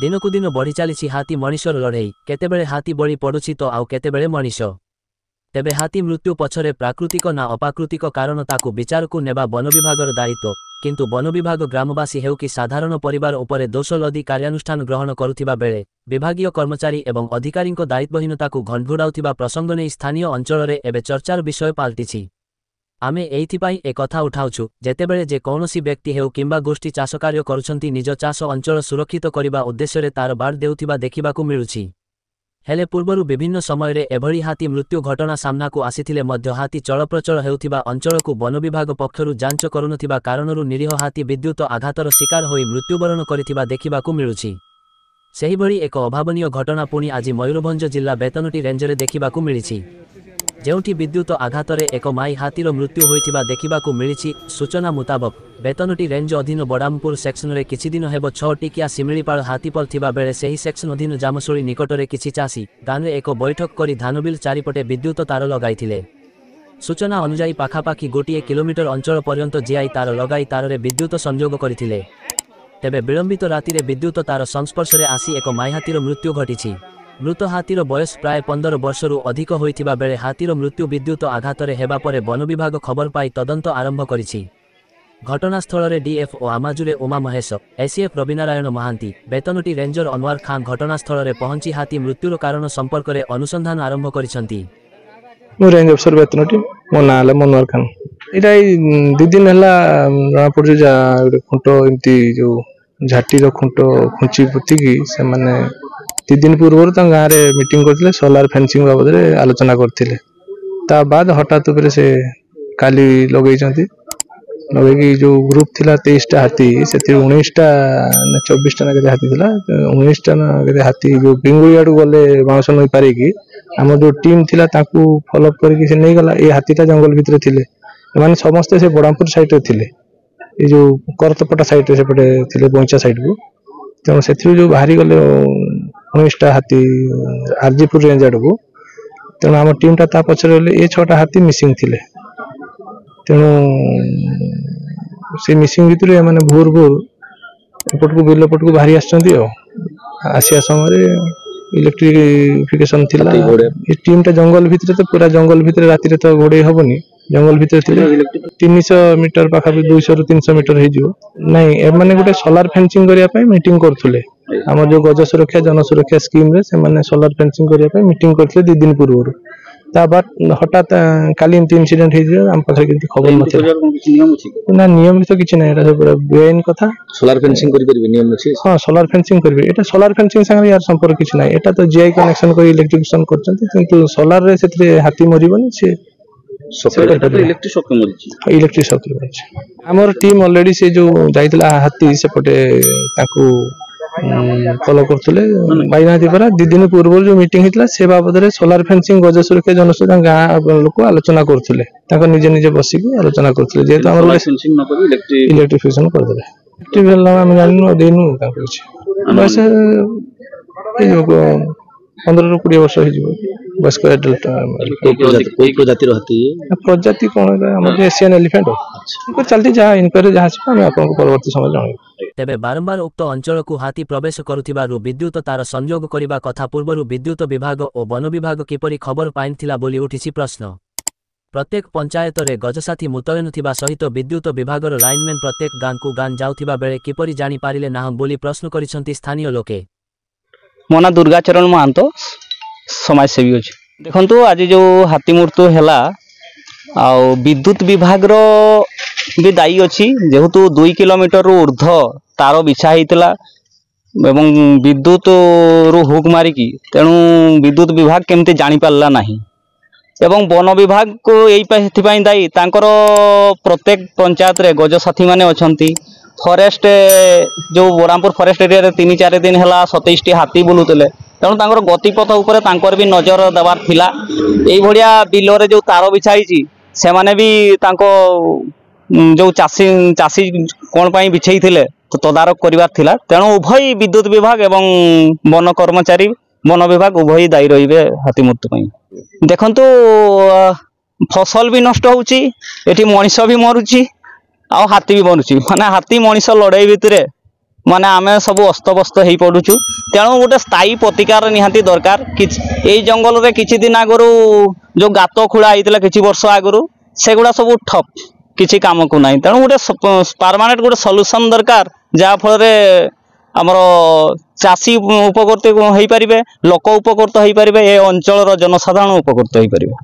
दिनकु दिन बढ़ी चली हाथी मनिषर लड़ई केतेबेले हाथी बड़ी पड़ुछि तो आउ केतेबेले मनिष। तेबे हाथी मृत्यु पछरे प्राकृतिक ना अपाकृतिक कारण ताकू विचारकू नेबा वन विभागर दायित्व, किंतु वन विभाग ग्रामवासी हेउ कि साधारण परिवार उपरे दोष लदी कार्यानुष्ठान ग्रहण करुथिबा बेले विभागीय कर्मचारी एवं अधिकारींको दायित्वहीनताकू घंटघोड़ाउथिबा प्रसंग नै स्थानीय अंचलरे एबे चर्चार विषय पाल्टिछि। आमे एइथिपाई ए कथा उठाउछु जेतेबेले जे कौनसी व्यक्ति हेउ किंबा गोष्ठी चाष कार्य करुछंती निज चाष अंचल सुरक्षित करिबा उद्देश्य तार बाड़ देउथिबा देखिबाकू मिलुछि। हेले पूर्वरु विभिन्न समयरे एभଳି हाथी मृत्यु घटना सामनाकू आसिथिले मध्य हाथी चलप्रचल हेउथिबा अंचलकू वन विभाग पक्षरु जांच करुनथिबा कारणरु निरीह हाथी विद्युत आघातर शिकार होई मृत्युवरण करिथिबा देखिबाकू मिलुछि। सेहिभଳି एक अभावनीय घटना पुणी आज मयूरभंज जिल्ला बेतनटी रेंजरे देखिबाकू मिलिछि, जेउठी विद्युत आघातरे एक माई हाथीर मृत्यु होइथिबा देखिबाकू मिलिछि। सूचना मुताबक बेतनटी रेंज अधीन बड़ामपुर सेक्शन रे किछि दिन हेब 6 टिकिया सिमिलीपाल हाथीपल थिबा बेले सेही सेक्शन अधीन जामसोली निकटरे किछि चासी गांरे एक बैठक करी धानबिल चारिपटे विद्युत तार लगाइथिले। सूचना अनुसार पाखापाखि गोटिए किलोमीटर अंचल पर्यंत जीआई तार लगाई तारे विद्युत संयोग करथिले। तेबे विलंबित रातिरे विद्युत तार संस्पर्शरे आसी एक माई हाथीर मृत्यु घटिछि। मृत हाथीर बयस प्राय 15 वर्षरु अधिक होइथिबा बेले हाथीर मृत्यु विद्युत आघातरे हेबा परे वन विभाग खबर पाई तदंत आरंभ करिछि। घटनास्थल डीएफओ आमाजुरे उमा महेश, एसीएफ रविनारायण महांती, बेतनटी रेंजर अनवर खान घटनास्थल पहुंची हाथी मृत्युर कारण संपर्क में अनुसंधान आरंभ करिसंती। रेंज अफसर बेतनटी मो ना मनोहर खान इटा 2 दिन हला जना पड़ जा खुंट एमती जो झाटीर खुंट खुंची पुतिकी से माने 2 दिन पूर्व गाँव में मीटिंग करते सोलार फेंसिंग बाबद आलोचना करते बाद हठात से काली लगे लगे जो ग्रुप थिला 23टा हाथी से 19टा 24टा ना हाथी थिला 19टा ना हाथी जो पिंगुड़ी आड़ गले बाउंस नई पारे कि आम जो टीम थिला ताकू फॉलोअप करके से नहीं गला। ये हाथीटा जंगल भितर थिले माने समस्ते से बड़ामपुर साइड रे थिले, ये जो करतपटा साइड रे सेपटे थिले बोंचा साइड को तेणु से जो बाहरी गले 19टा हाथी आरजीपुर रेंज आड़ को तेणु आम टीम टा पछरे ये 6टा हाथी मिसिंग थिले। तेणु से मिसिंग भितर मैंने भोर भोर एपट को बिल पट को बाहरी आसिया समय इलेक्ट्रिफिकेशन थिला। ये टीम टा जंगल भितर तो पूरा जंगल भितर राति तो घोड़े हेनी जंगल भितर थिले 300 मीटर पाखा 200 रु 300 मीटर हो नहीं ए माने गोटे सोलार फेंसिंग करिया पई मीटिंग करथुले। आम जो गज सुरक्षा जन सुरक्षा स्कीम रे से माने सोलार फेंसिंग करिया पई मीटिंग करथले 2 दिन पूर्व बाद हठात काली एमती इनसीडेंट आम पाखे कि खबर ना नियम तो किसी ना ये पूरा बेआईन कथा। सोलार फेंसिंग नियम अच्छी हाँ सोलार फेंसिंग करेंगे ये सोलार फेंसिंग संगे यार संपर्क किसी ना ये तो जीआई कनेक्शन कर इलेक्ट्रिफिकेशन कर सोलार रे से हाथी मरबनी से इलेक्ट्रिक शॉक आमर टीम ऑलरेडी से जो जाइतला हाथी सेपटे ताकू फॉलो करथले बाइनाती परा 2 दिन पूर्व जो मीटिंग हितला से बाबद सोलार फेंसिंग गज सुरक्षा जनसुरक्षा गाँ लोक आलोचना करथले ताको निजे निजे बसिकी आलोचना करथले जेतो हमर फेंसिंग न करी इलेक्ट्रिफिकेशन कर देले इलेक्ट्रिफिकेशन हम जाननु देनु का कहै बस ए जो 15 रु 20 वर्ष हो बस्को एडल्ट कोई प्रजाति रहती है प्रजाति कौन हम एशियन एलिफेंट हो चलती जहाँ इनक्वायरी जहाँ हम आपको परवर्ती समय जणाई। तेबे बारंबार उक्त अंचल को हाथी प्रवेश करुथिबारु विद्युत तार संयोग करिबा कथा पूर्वरु विद्युत विभाग और वन विभाग किपरि खबर पाइथिला बोली उठिछि प्रश्न। प्रत्येक पंचायत रे गजसाथी मुतयन थिबा सहित विद्युत विभागर लाइनमैन प्रत्येक गाँ को गाँ जाउथिबा बेले किपरि जानि पारिले ना बोली प्रश्न करिसंती स्थानीय लोके। मोना दुर्गाचरण महांतो समाजसेवी अच्छे देखु आज जो हाथी मृत्यु है आ विद्युत विभाग भी दायी अच्छी जेहेतु 2 किलोमीटर ऊर्ध तार बिछा होता एवं विद्युत रु हुक मारिकी तेणु विद्युत विभाग केमती जानी पारला नहीं एवं वन विभाग को यही दायी तांकर प्रत्येक पंचायत रे गजसाथी माने अछंती फॉरेस्ट जो बड़ामपुर फॉरेस्ट एरिया 3-4 दिन है 27टी हाथी बुलूले तेणु तांकर गतिपथ उपर तांकर भी नजर देवार थिला। एई भड़िया बिलरे जो तार बिछाई से माने भी तांको जो चासी चासी कौन पाई बिछई थिले तो तदारक करिवार थिला तेणु उभय विद्युत विभाग एवं वन कर्मचारी वन विभाग उभय दायी रहिबे हाथी मृत्यु पई। देखंतु फसल भी नष्ट होउची एठी मनिष भी मरुची आ हाथी भी मरुची माने हाथी मनिष लड़ाई भितर ମାନେ ଆମେ ସବୁ ଅସ୍ତବ୍ୟସ୍ତ ହେଇ ପଡୁଛୁ। ତେଣୁ ଗୋଟେ ସ୍ଥାୟୀ ପ୍ରତିକାର ନିହାତି ଦରକାର। ଏଇ ଜଙ୍ଗଲରେ କିଛି ଦିନ ଆଗରୁ ଯୋଉ ଗାତ ଖୋଳା ହେଇଥିଲା କିଛି ବର୍ଷ ଆଗରୁ ସେଗୁଡ଼ା ସବୁ ଠପ୍, କିଛି କାମକୁ ନାହିଁ। ତେଣୁ ଗୋଟେ ପାର୍ମାନେଣ୍ଟ ଗୋଟେ ସଲ୍ୟୁସନ୍ ଦରକାର, ଯାହା ଫଳରେ ଆମର ଚାଷୀ ଉପକୃତ ହେଇପାରିବେ, ଲୋକ ଉପକୃତ ହେଇପାରିବେ, ଏ ଅଞ୍ଚଳର ଜନସାଧାରଣ ଉପକୃତ ହେଇପାରିବେ।